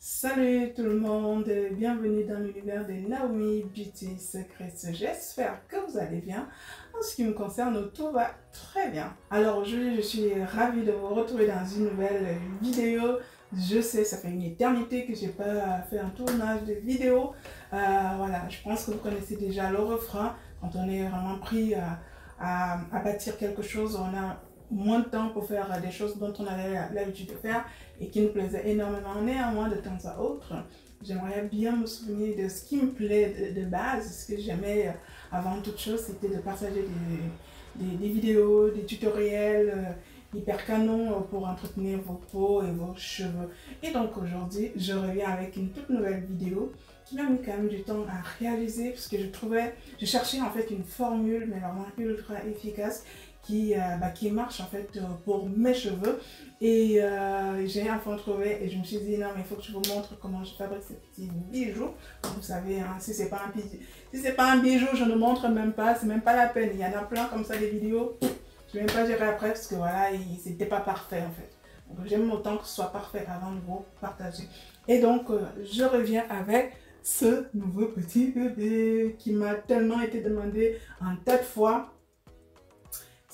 Salut tout le monde, bienvenue dans l'univers de Naomi Beauty Secrets. J'espère que vous allez bien. En ce qui me concerne, tout va très bien. Alors aujourd'hui, je suis ravie de vous retrouver dans une nouvelle vidéo. Je sais, ça fait une éternité que j'ai pas fait un tournage de vidéo. Voilà, je pense que vous connaissez déjà le refrain. Quand on est vraiment pris à bâtir quelque chose, on a moins de temps pour faire des choses dont on avait l'habitude de faire et qui nous plaisaient énormément. Néanmoins, de temps à autre, j'aimerais bien me souvenir de ce qui me plaît de base. Ce que j'aimais avant toute chose, c'était de partager des vidéos, des tutoriels hyper canons pour entretenir vos peaux et vos cheveux. Et donc aujourd'hui, je reviens avec une toute nouvelle vidéo qui m'a mis quand même du temps à réaliser parce que je cherchais en fait une formule mais vraiment ultra efficace qui marche en fait pour mes cheveux et j'ai enfin trouvé et je me suis dit non mais il faut que je vous montre comment je fabrique ces petits bijoux. Comme vous savez, hein, si c'est pas un bijou, je ne montre même pas, c'est même pas la peine. Il y en a plein comme ça des vidéos, je vais même pas gérer après parce que voilà, c'était pas parfait en fait. Donc j'aime autant que ce soit parfait avant de vous partager. Et donc je reviens avec ce nouveau petit bébé qui m'a tellement été demandé un tas de fois.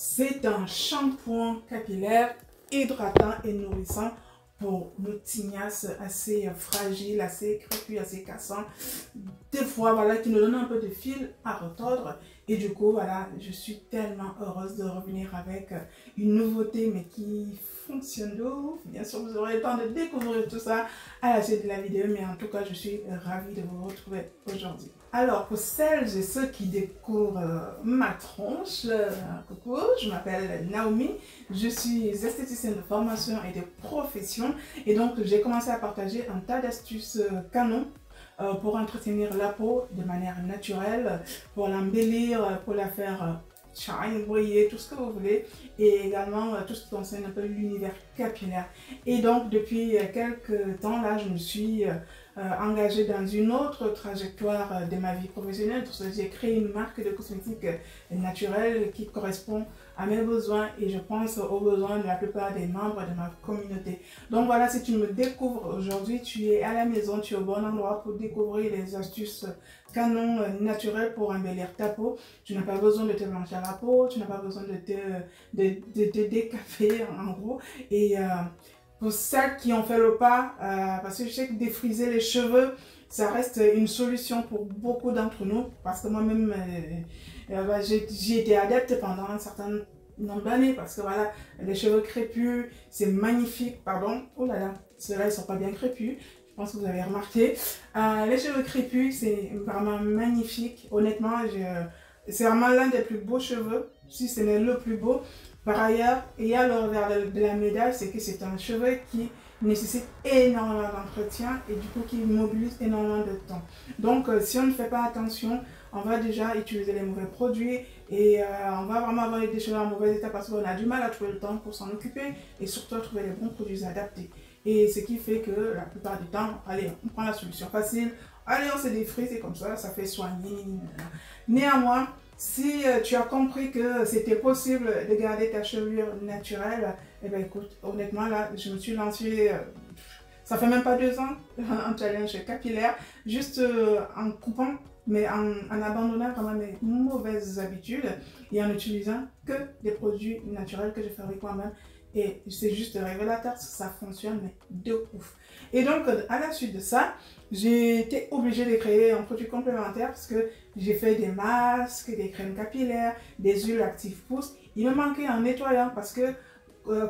C'est un shampoing capillaire hydratant et nourrissant pour nos tignasses assez fragiles, assez crépus, assez cassants. Des fois, voilà, qui nous donne un peu de fil à retordre. Et du coup, voilà, je suis tellement heureuse de revenir avec une nouveauté, mais qui fonctionne de ouf. Bien sûr, vous aurez le temps de découvrir tout ça à la suite de la vidéo, mais en tout cas, je suis ravie de vous retrouver aujourd'hui. Alors, pour celles et ceux qui découvrent ma tronche, coucou, je m'appelle Naomi, je suis esthéticienne de formation et de profession, et donc j'ai commencé à partager un tas d'astuces canons pour entretenir la peau de manière naturelle, pour l'embellir, pour la faire shine, briller, tout ce que vous voulez, et également tout ce qui concerne un peu l'univers capillaire. Et donc depuis quelques temps là, je me suis engagée dans une autre trajectoire de ma vie professionnelle, parce que j'ai créé une marque de cosmétiques naturels qui correspond à mes besoins et je pense aux besoins de la plupart des membres de ma communauté. Donc voilà, si tu me découvres aujourd'hui, tu es à la maison, tu es au bon endroit pour découvrir les astuces canon naturel pour embellir ta peau. Tu n'as pas besoin de te blanchir la peau, tu n'as pas besoin de te décaper en gros. Et pour celles qui ont fait le pas, parce que je sais que défriser les cheveux, ça reste une solution pour beaucoup d'entre nous. Parce que moi-même, j'y étais adepte pendant un certain nombre d'années. Parce que voilà, les cheveux crépus, c'est magnifique. Pardon, oh là là, ceux-là, ils ne sont pas bien crépus. Je pense que vous avez remarqué. Les cheveux crépus, c'est vraiment magnifique. Honnêtement, c'est vraiment l'un des plus beaux cheveux, si ce n'est le plus beau. Par ailleurs, il y a le revers de la médaille, c'est que c'est un cheveu qui nécessite énormément d'entretien et du coup qui mobilise énormément de temps. Donc, si on ne fait pas attention, on va déjà utiliser les mauvais produits et on va vraiment avoir des cheveux en mauvais état parce qu'on a du mal à trouver le temps pour s'en occuper et surtout à trouver les bons produits adaptés. Et ce qui fait que la plupart du temps, allez, on prend la solution facile, allez, on se défrise et comme ça fait soigner. Néanmoins, si tu as compris que c'était possible de garder ta chevelure naturelle, eh bien écoute, honnêtement là, je me suis lancée, ça fait même pas 2 ans, un challenge capillaire, juste en coupant, mais en abandonnant vraiment mes mauvaises habitudes et en utilisant que des produits naturels que je fabrique moi-même. Et c'est juste révélateur, ça fonctionne mais de ouf. Et donc, à la suite de ça, j'ai été obligée de créer un produit complémentaire parce que j'ai fait des masques, des crèmes capillaires, des huiles actives pousse. Il me manquait un nettoyant parce que,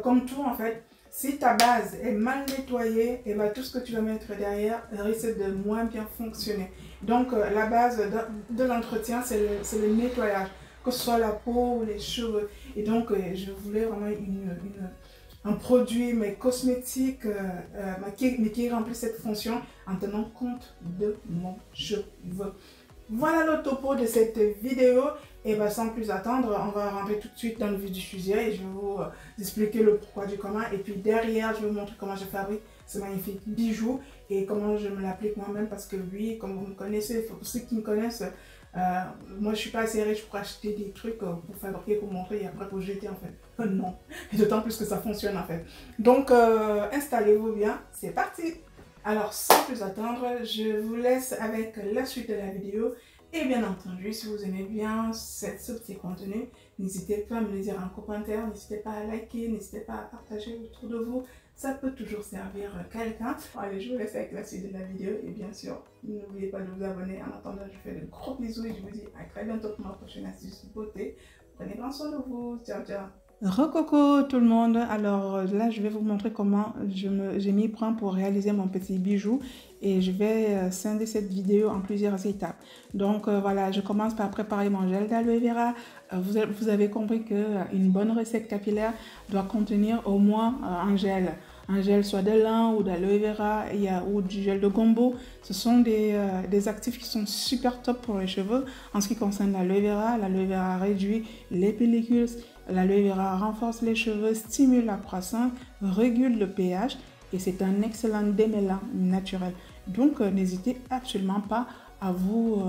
comme tout en fait, si ta base est mal nettoyée, et ben, tout ce que tu vas mettre derrière risque de moins bien fonctionner. Donc, la base de l'entretien, c'est le nettoyage, que ce soit la peau ou les cheveux. Et donc, je voulais vraiment un produit mais cosmétique mais qui remplit cette fonction en tenant compte de mon cheveu. Voilà le topo de cette vidéo. Et bien sans plus attendre, on va rentrer tout de suite dans le vif du sujet et je vais vous expliquer le pourquoi du comment. Et puis derrière, je vais vous montrer comment je fabrique ce magnifique bijou et comment je me l'applique moi-même parce que oui, comme vous me connaissez, pour ceux qui me connaissent, moi je suis pas assez riche pour acheter des trucs pour fabriquer, pour montrer et après pour jeter en fait. Non, et d'autant plus que ça fonctionne en fait. Donc installez-vous bien, c'est parti. Alors sans plus attendre, je vous laisse avec la suite de la vidéo. Et bien entendu, si vous aimez bien ce petit contenu, n'hésitez pas à me le dire en commentaire, n'hésitez pas à liker, n'hésitez pas à partager autour de vous. Ça peut toujours servir quelqu'un. Allez, je vous laisse avec la suite de la vidéo. Et bien sûr, n'oubliez pas de vous abonner. En attendant, je vous fais de gros bisous et je vous dis à très bientôt pour ma prochaine astuce beauté. Prenez grand soin de vous. Ciao, ciao. Recoucou tout le monde. Alors là, je vais vous montrer comment j'ai m'y prends pour réaliser mon petit bijou. Et je vais scinder cette vidéo en plusieurs étapes. Donc voilà, je commence par préparer mon gel d'aloe vera. Vous avez compris qu'une bonne recette capillaire doit contenir au moins un gel soit de lin ou d'aloe vera ou du gel de gombo. Ce sont des actifs qui sont super top pour les cheveux. En ce qui concerne l'aloe vera réduit les pellicules, l'aloe vera renforce les cheveux, stimule la croissance, régule le pH et c'est un excellent démêlant naturel. Donc n'hésitez absolument pas à vous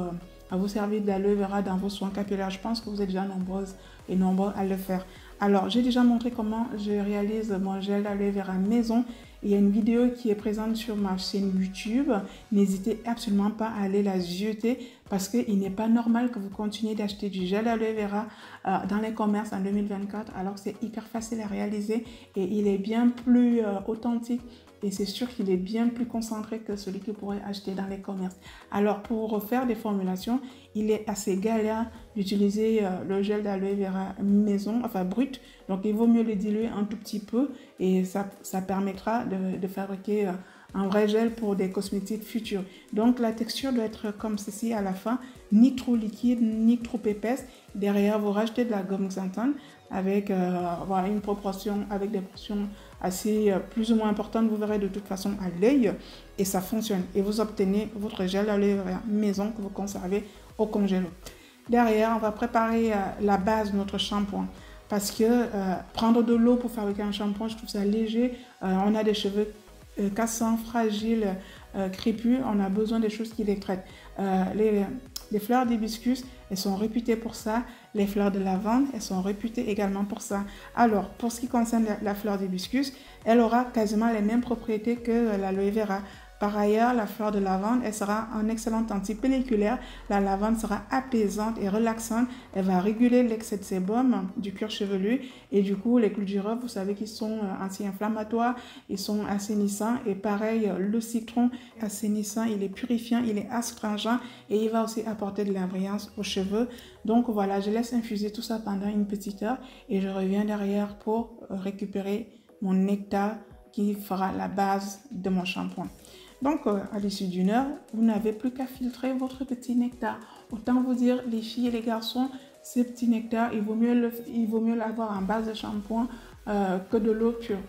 servir de l'aloe vera dans vos soins capillaires. Je pense que vous êtes déjà nombreuses et nombreux à le faire. Alors, j'ai déjà montré comment je réalise mon gel d'aloe vera maison. Il y a une vidéo qui est présente sur ma chaîne YouTube. N'hésitez absolument pas à aller la zioter parce qu'il n'est pas normal que vous continuiez d'acheter du gel d'aloe vera dans les commerces en 2024 alors que c'est hyper facile à réaliser et il est bien plus authentique. Et c'est sûr qu'il est bien plus concentré que celui que vous pourrez acheter dans les commerces. Alors, pour faire des formulations, il est assez galère d'utiliser le gel d'aloe vera maison, enfin brut. Donc, il vaut mieux le diluer un tout petit peu et ça permettra de fabriquer un vrai gel pour des cosmétiques futurs. Donc, la texture doit être comme ceci à la fin, ni trop liquide, ni trop épaisse. Derrière, vous rajoutez de la gomme xanthone avec voilà, une proportion, avec des portions assez plus ou moins importantes, vous verrez de toute façon à l'œil et ça fonctionne. Et vous obtenez votre gel d'aloe vera maison que vous conservez au congélo. Derrière, on va préparer la base de notre shampoing parce que prendre de l'eau pour fabriquer un shampoing, je trouve ça léger. On a des cheveux cassants, fragiles, crépus, on a besoin des choses qui les traitent. Les fleurs d'hibiscus, elles sont réputées pour ça. Les fleurs de lavande, elles sont réputées également pour ça. Alors, pour ce qui concerne la fleur d'hibiscus, elle aura quasiment les mêmes propriétés que l'aloe vera. Par ailleurs, la fleur de lavande, elle sera un excellent antipelliculaire. La lavande sera apaisante et relaxante. Elle va réguler l'excès de sébum du cuir chevelu. Et du coup, les clous de girofle, vous savez qu'ils sont anti-inflammatoires, ils sont assainissants. Et pareil, le citron assainissant, il est purifiant, il est astringent et il va aussi apporter de la brillance aux cheveux. Donc voilà, je laisse infuser tout ça pendant une petite heure et je reviens derrière pour récupérer mon nectar qui fera la base de mon shampoing. Donc, à l'issue d'une heure, vous n'avez plus qu'à filtrer votre petit nectar. Autant vous dire, les filles et les garçons, ce petit nectar, il vaut mieux l'avoir en base de shampoing que de l'eau pure.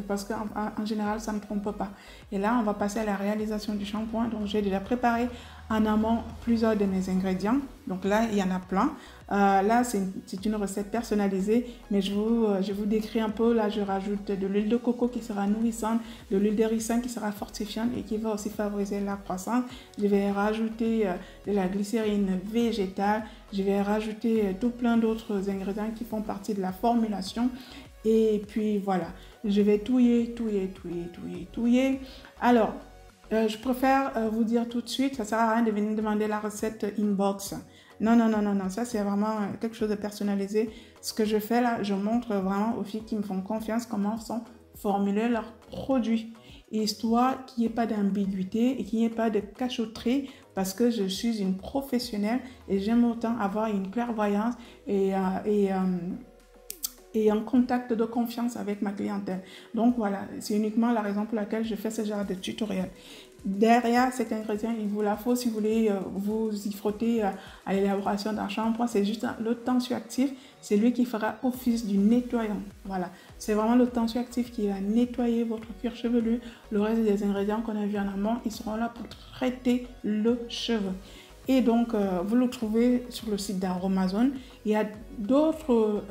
Parce qu'en général, ça ne trompe pas. Et là, on va passer à la réalisation du shampoing. Donc, j'ai déjà préparé en amont plusieurs de mes ingrédients. Donc là, il y en a plein. Là, c'est une recette personnalisée, mais je vous décris un peu. Là, je rajoute de l'huile de coco qui sera nourrissante, de l'huile de ricin qui sera fortifiante et qui va aussi favoriser la croissance. Je vais rajouter de la glycérine végétale. Je vais rajouter tout plein d'autres ingrédients qui font partie de la formulation. Et puis voilà, je vais touiller. Alors, je préfère vous dire tout de suite, ça ne sert à rien de venir demander la recette inbox. Non, ça c'est vraiment quelque chose de personnalisé. Ce que je fais là, je montre vraiment aux filles qui me font confiance comment sont formulés leurs produits. Histoire qu'il n'y ait pas d'ambiguïté et qu'il n'y ait pas de cachotterie parce que je suis une professionnelle et j'aime autant avoir une clairvoyance et un contact de confiance avec ma clientèle. Donc voilà, c'est uniquement la raison pour laquelle je fais ce genre de tutoriel. Derrière cet ingrédient, il vous la faut si vous voulez vous y frotter à l'élaboration d'un shampoing. C'est juste le tensioactif, c'est lui qui fera office du nettoyant. Voilà, c'est vraiment le tensioactif qui va nettoyer votre cuir chevelu. Le reste des ingrédients qu'on a vu en amont, ils seront là pour traiter le cheveu. Et donc, vous le trouvez sur le site d'Aromazone. Il y a d'autres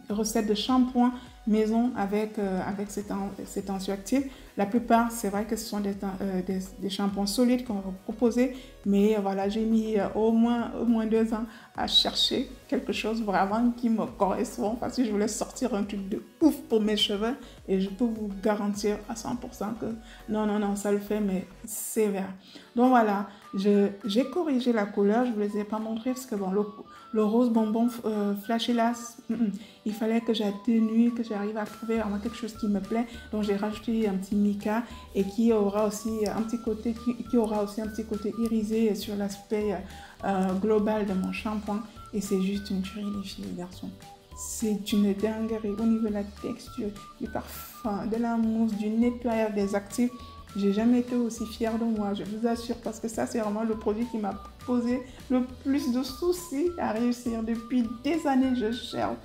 recettes de shampoing maison avec ces tensioactifs. La plupart, c'est vrai que ce sont des shampoings solides qu'on va vous proposer. Mais voilà, j'ai mis au moins 2 ans à chercher quelque chose vraiment qui me correspond. Parce que je voulais sortir un truc de ouf pour mes cheveux. et je peux vous garantir à 100% que non, ça le fait, mais sévère. Donc voilà, j'ai corrigé la couleur, je ne vous les ai pas montré parce que bon, le rose bonbon flashé là, il fallait que j'atténue, que j'arrive à trouver vraiment quelque chose qui me plaît. Donc j'ai rajouté un petit mica et qui aura aussi un petit côté, qui aura aussi un petit côté irisé sur l'aspect global de mon shampoing. Et c'est juste une tuerie les filles et les garçons. C'est une dinguerie au niveau de la texture, du parfum, de la mousse, du nettoyage des actifs. J'ai jamais été aussi fière de moi, je vous assure, parce que ça, c'est vraiment le produit qui m'a posé le plus de soucis à réussir. Depuis des années, je cherche,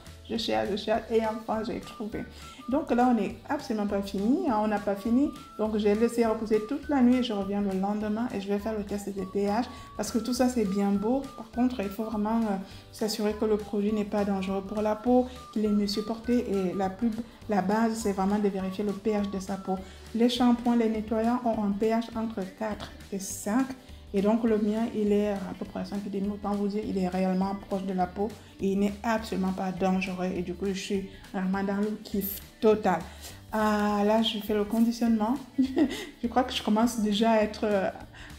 et enfin, j'ai trouvé. Donc là, on n'est absolument pas fini, hein, on n'a pas fini. Donc, j'ai laissé reposer toute la nuit et je reviens le lendemain et je vais faire le test des pH parce que tout ça, c'est bien beau. Par contre, il faut vraiment s'assurer que le produit n'est pas dangereux pour la peau, qu'il est mieux supporté et la base, c'est vraiment de vérifier le pH de sa peau. Les shampoings, les nettoyants ont un pH entre 4 et 5. Et donc le mien, il est à peu près à 5,5, autant vous dire, il est réellement proche de la peau et il n'est absolument pas dangereux. Et du coup, je suis vraiment dans le kiff total. Là, je fais le conditionnement. Je crois que je commence déjà à être...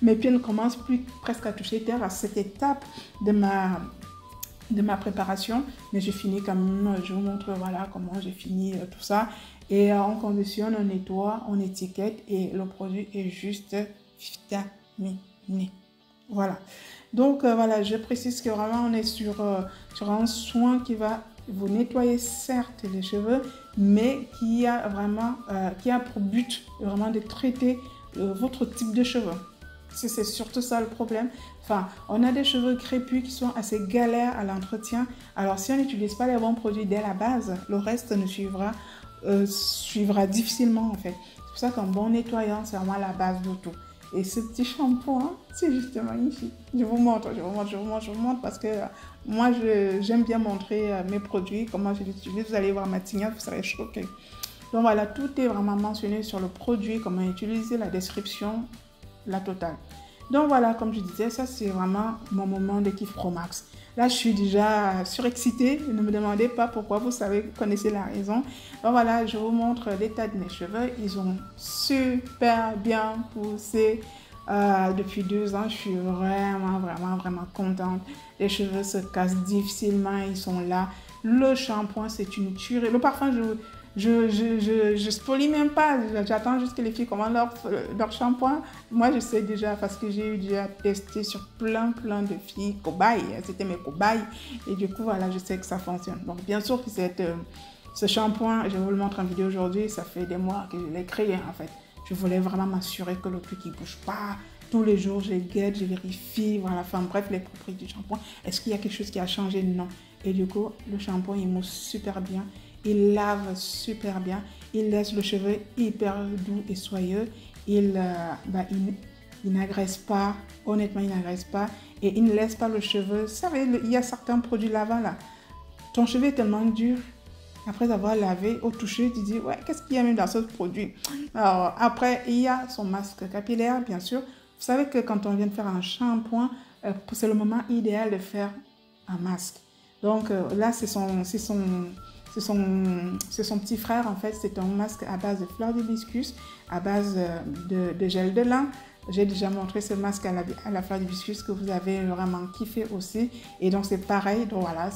mes pieds ne commencent plus presque à toucher terre à cette étape de ma préparation. Mais je finis quand même, je vous montre voilà comment j'ai fini tout ça. Et on conditionne, on nettoie, on étiquette et le produit est juste vitaminé. Voilà, donc voilà, je précise que vraiment on est sur un soin qui va vous nettoyer certes les cheveux, mais qui a vraiment qui a pour but vraiment de traiter votre type de cheveux. C'est surtout ça le problème. Enfin, on a des cheveux crépus qui sont assez galères à l'entretien. Alors si on n'utilise pas les bons produits dès la base, le reste ne suivra difficilement en fait. C'est pour ça qu'un bon nettoyant, c'est vraiment la base de tout. Et ce petit shampoing, c'est juste magnifique. Je vous montre parce que moi, j'aime bien montrer mes produits, comment je les utilise. Vous allez voir ma tignasse, vous serez choqués. Donc voilà, tout est vraiment mentionné sur le produit, comment utiliser, la description, la totale. Donc voilà, comme je disais, ça c'est vraiment mon moment de kiff Pro Max. Là, je suis déjà surexcitée. Ne me demandez pas pourquoi, vous savez, vous connaissez la raison. Donc voilà, je vous montre l'état de mes cheveux. Ils ont super bien poussé depuis 2 ans. Je suis vraiment contente. Les cheveux se cassent difficilement, ils sont là. Le shampoing, c'est une tuerie. Le parfum, je spolie même pas, j'attends juste que les filles commandent leur shampoing. Moi, je sais déjà parce que j'ai déjà testé sur plein de filles, cobayes, c'était mes cobayes. Et du coup, voilà, je sais que ça fonctionne. Donc, bien sûr que ce shampoing, je vous le montre en vidéo aujourd'hui, ça fait des mois que je l'ai créé en fait. Je voulais vraiment m'assurer que le truc ne bouge pas. Tous les jours, je guette, je vérifie, voilà, enfin bref, les propriétés du shampoing. Est-ce qu'il y a quelque chose qui a changé? Non. Et du coup, le shampoing, il mousse super bien. Il lave super bien, il laisse le cheveu hyper doux et soyeux, il n'agresse pas, honnêtement il n'agresse pas et il ne laisse pas le cheveu. Vous savez, il y a certains produits lavants là, ton cheveu est tellement dur, après avoir lavé, au toucher, tu dis ouais, qu'est-ce qu'il y a même dans ce produit? Alors après, il y a son masque capillaire bien sûr. Vous savez que quand on vient de faire un shampoing, c'est le moment idéal de faire un masque. Donc là, c'est son petit frère, en fait, c'est un masque à base de fleurs d'hibiscus, à base de gel de lin. J'ai déjà montré ce masque à la fleur d'hibiscus que vous avez vraiment kiffé aussi. Et donc, c'est pareil. Donc, voilà,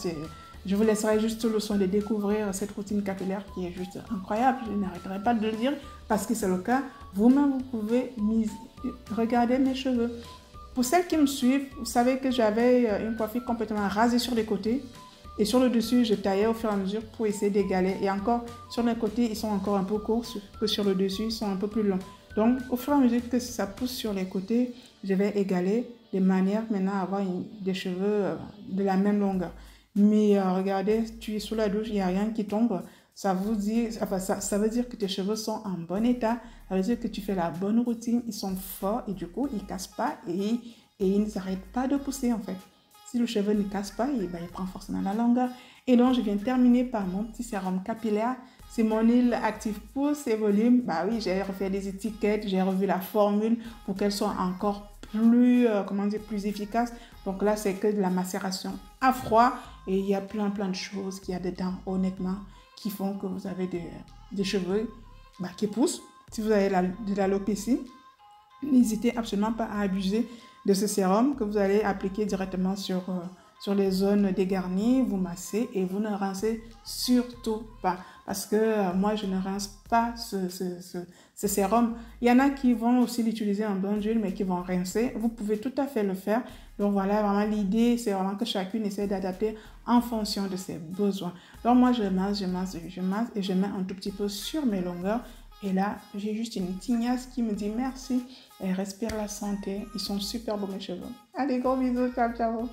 je vous laisserai juste le soin de découvrir cette routine capillaire qui est juste incroyable. Je n'arrêterai pas de le dire parce que c'est le cas. Vous-même, vous pouvez regarder mes cheveux. Pour celles qui me suivent, vous savez que j'avais une coiffure complètement rasée sur les côtés. Et sur le dessus, je taillais au fur et à mesure pour essayer d'égaler. Et encore, sur les côtés, ils sont encore un peu courts que sur le dessus, ils sont un peu plus longs. Donc, au fur et à mesure que ça pousse sur les côtés, je vais égaler de manière maintenant à avoir des cheveux de la même longueur. Mais regardez, tu es sous la douche, il n'y a rien qui tombe. Ça veut dire que tes cheveux sont en bon état. Ça veut dire que tu fais la bonne routine. Ils sont forts et du coup, ils ne cassent pas et ils ne s'arrêtent pas de pousser en fait. Si le cheveu ne casse pas, il prend forcément la longueur. Et donc, je viens terminer par mon petit sérum capillaire. C'est mon huile active pousse et volume. Bah oui, j'ai refait des étiquettes, j'ai revu la formule pour qu'elle soit encore plus, plus efficace. Donc là, c'est que de la macération à froid. Et il y a plein de choses qu'il y a dedans, honnêtement, qui font que vous avez des cheveux qui poussent, si vous avez de l'alopécie, n'hésitez absolument pas à abuser de ce sérum que vous allez appliquer directement sur les zones dégarnies. Vous massez et vous ne rincez surtout pas. Parce que moi, je ne rince pas ce sérum. Il y en a qui vont aussi l'utiliser en bain d'huile, mais qui vont rincer. Vous pouvez tout à fait le faire. Donc voilà, vraiment l'idée, c'est vraiment que chacune essaie d'adapter en fonction de ses besoins. Donc moi, je masse et je mets un tout petit peu sur mes longueurs. Et là, j'ai juste une tignasse qui me dit merci et respire la santé. Ils sont super beaux mes cheveux. Allez, gros bisous, ciao, ciao.